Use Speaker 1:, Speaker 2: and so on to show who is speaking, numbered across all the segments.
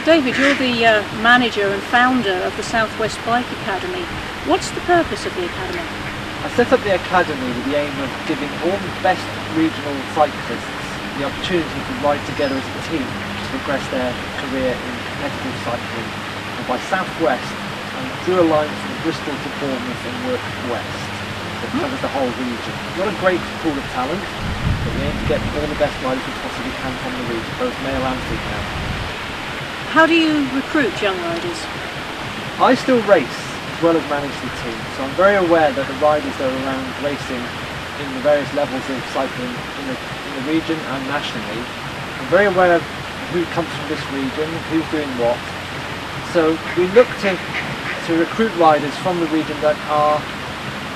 Speaker 1: David, you're the manager and founder of the Southwest Bike Academy. What's the purpose of the academy?
Speaker 2: I set up the academy with the aim of giving all the best regional cyclists the opportunity to ride together as a team to progress their career in competitive cycling. And by Southwest, I drew a line from Bristol to Bournemouth and worked west. That covers the whole region. We've got a great pool of talent, but we aim to get all the best riders we possibly can from the region, both male and female.
Speaker 1: How do you recruit young riders?
Speaker 2: I still race as well as manage the team, so I'm very aware that the riders that are around racing in the various levels of cycling in the region and nationally, I'm very aware of who comes from this region, who's doing what. So we look to recruit riders from the region that are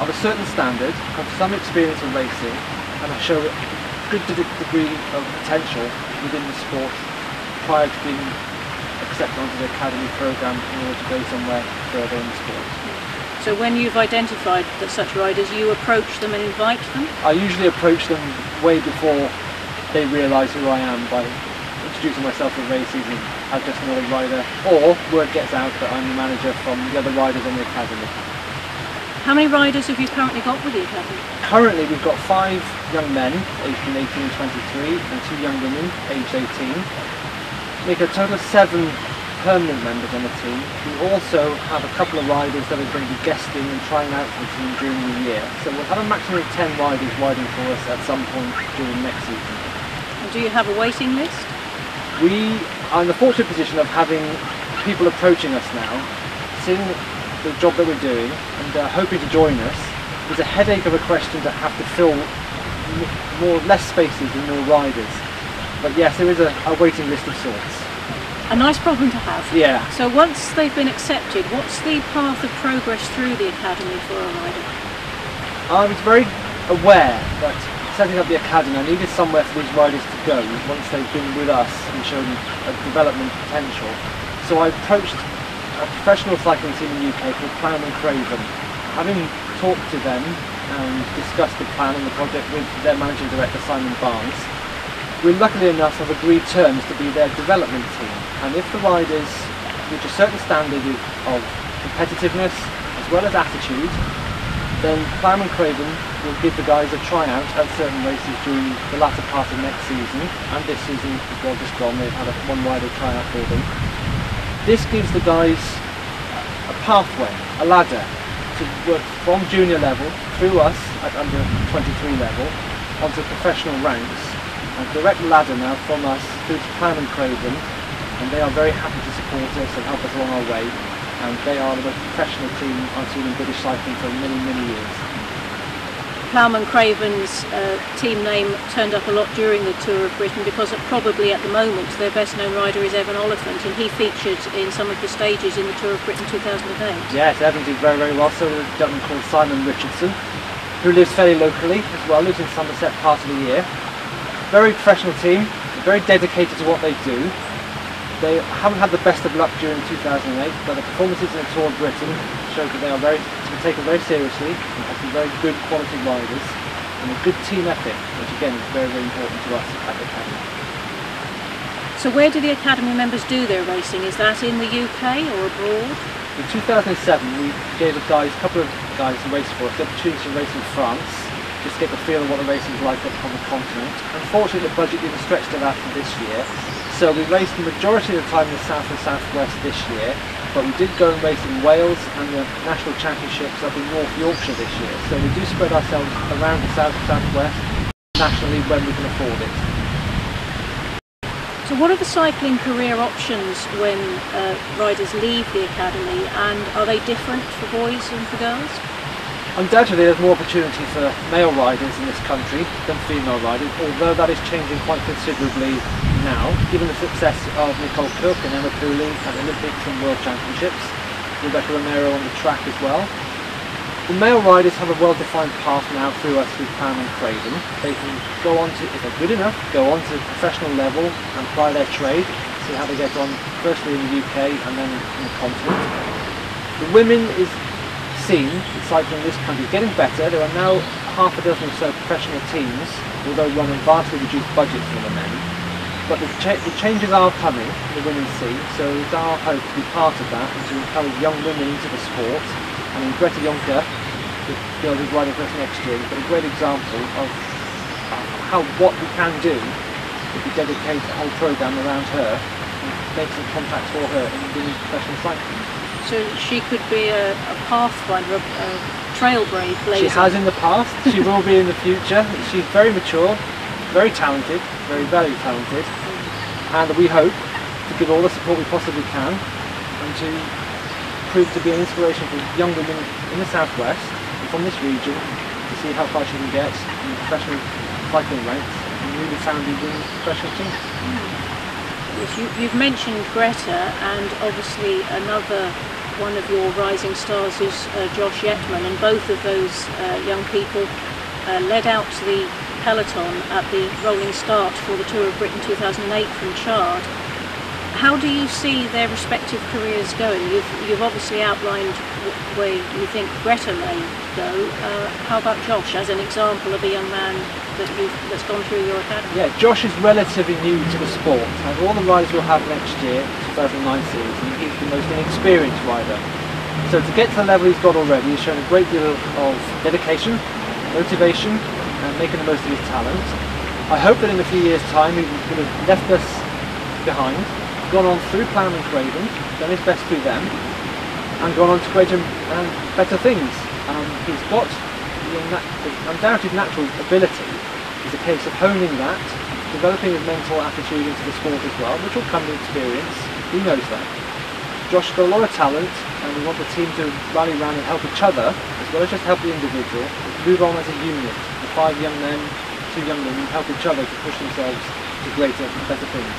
Speaker 2: of a certain standard, have some experience of racing, and show a good degree of potential within the sport prior to being accepted onto the academy programme in order to go somewhere further in the sport.
Speaker 1: So when you've identified that such riders, you approach them and invite them?
Speaker 2: I usually approach them way before they realise who I am by introducing myself to races and as just another rider, or word gets out that I'm the manager from the other riders on the academy.
Speaker 1: How many riders have you currently got with the academy?
Speaker 2: Currently we've got 5 young men, aged 18 and 23, and 2 young women, aged 18. Make a total of 7 permanent members on the team. We also have a couple of riders that are going to be guesting and trying out for the team during the year. So we'll have a maximum of 10 riders riding for us at some point during next season.
Speaker 1: And do you have a waiting list?
Speaker 2: We are in the fortunate position of having people approaching us now, seeing the job that we're doing and hoping to join us. There's a headache of a question to have to fill less spaces and more riders. But yes, there is a waiting list of sorts.
Speaker 1: A nice problem to have.
Speaker 2: Yeah.
Speaker 1: So once they've been accepted, what's the path of progress through the academy for a rider?
Speaker 2: I was very aware that setting up the academy, I needed somewhere for these riders to go once they've been with us and shown a development potential. So I approached a professional cycling team in the UK called Plowman Craven. Having talked to them and discussed the plan and the project with their managing director Simon Barnes, we luckily enough have agreed terms to be their development team, and if the riders reach a certain standard of competitiveness as well as attitude, then Plowman Craven will give the guys a tryout at certain races during the latter part of next season, and this season as well just gone, they've had one rider tryout for them. This gives the guys a pathway, a ladder, to work from junior level through us at under 23 level onto professional ranks. A direct ladder now from us through to Plowman Craven, and they are very happy to support us and help us along our way, and they are the most professional team I've seen in British cycling for many, many years.
Speaker 1: Plowman Craven's team name turned up a lot during the Tour of Britain because probably at the moment their best known rider is Evan Oliphant, and he featured in some of the stages in the Tour of Britain 2008.
Speaker 2: Yes, Evan did very, very well. So there's a gentleman called Simon Richardson, who lives fairly locally as well, lives in Somerset part of the year. Very professional team, very dedicated to what they do. They haven't had the best of luck during 2008, but the performances in the Tour of Britain show that they are to be taken very seriously and have some very good quality riders and a good team ethic, which again is very, very important to us at the Academy.
Speaker 1: So where do the Academy members do their racing? Is that in the UK or abroad?
Speaker 2: In 2007 we gave a couple of guys who raced for us the opportunity to race in France, just to get the feel of what the racing is like on the continent. Unfortunately the budget didn't stretch to that for this year, so we raced the majority of the time in the south and southwest this year, but we did go and race in Wales and the national championships up in North Yorkshire this year, so we do spread ourselves around the south and southwest nationally when we can afford it.
Speaker 1: So what are the cycling career options when riders leave the academy, and are they different for boys and for girls?
Speaker 2: Undoubtedly there's more opportunity for male riders in this country than female riders, although that is changing quite considerably now, given the success of Nicole Cook and Emma Pooley at Olympics and World Championships, Rebecca Romero on the track as well. The male riders have a well-defined path now through us with Plowman Craven. They can go on to, if they're good enough, go on to professional level and apply their trade, see how they get on firstly in the UK and then in the continent. The women is seen in cycling in this country getting better. There are now half a dozen or so professional teams, although run on vastly reduced budgets from the men. But the changes are coming in the women's scene, so it's our hope to be part of that and to encourage young women into the sport. I mean, Greta Jonker, the girl who's riding for us next year, is a great example of what we can do if we dedicate a whole programme around her and make some contacts for her in women's professional cycling.
Speaker 1: So she could be a pathfinder, a trailblazer.
Speaker 2: She has in the past, she will be in the future. She's very mature, very talented, very talented, and we hope to give all the support we possibly can and to prove to be an inspiration for young women in the southwest and from this region to see how far she can get in the professional cycling ranks and really soundly win professional teams.
Speaker 1: Yes, you've mentioned Greta, and obviously another one of your rising stars is Josh Yetman, and both of those young people led out to the peloton at the rolling start for the Tour of Britain 2008 from Chard. How do you see their respective careers going? You've obviously outlined where you think Greta may go. How about Josh as an example of a young man that's gone through your academy?
Speaker 2: Yeah, Josh is relatively new to the sport. Out of all the riders we'll have next year, 2009 season, he's the most inexperienced rider. So to get to the level he's got already, he's shown a great deal of dedication, motivation, and making the most of his talent. I hope that in a few years' time he would have left us behind, gone on through Plowman and Craven, done his best through them, and gone on to greater and better things. He's got the undoubted natural ability. It's a case of honing that, developing his mental attitude into the sport as well, which will come with experience. He knows that. Josh's got a lot of talent, and we want the team to rally around and help each other, as well as just help the individual, move on as a unit. The 5 young men, 2 young women help each other to push themselves to greater and better things.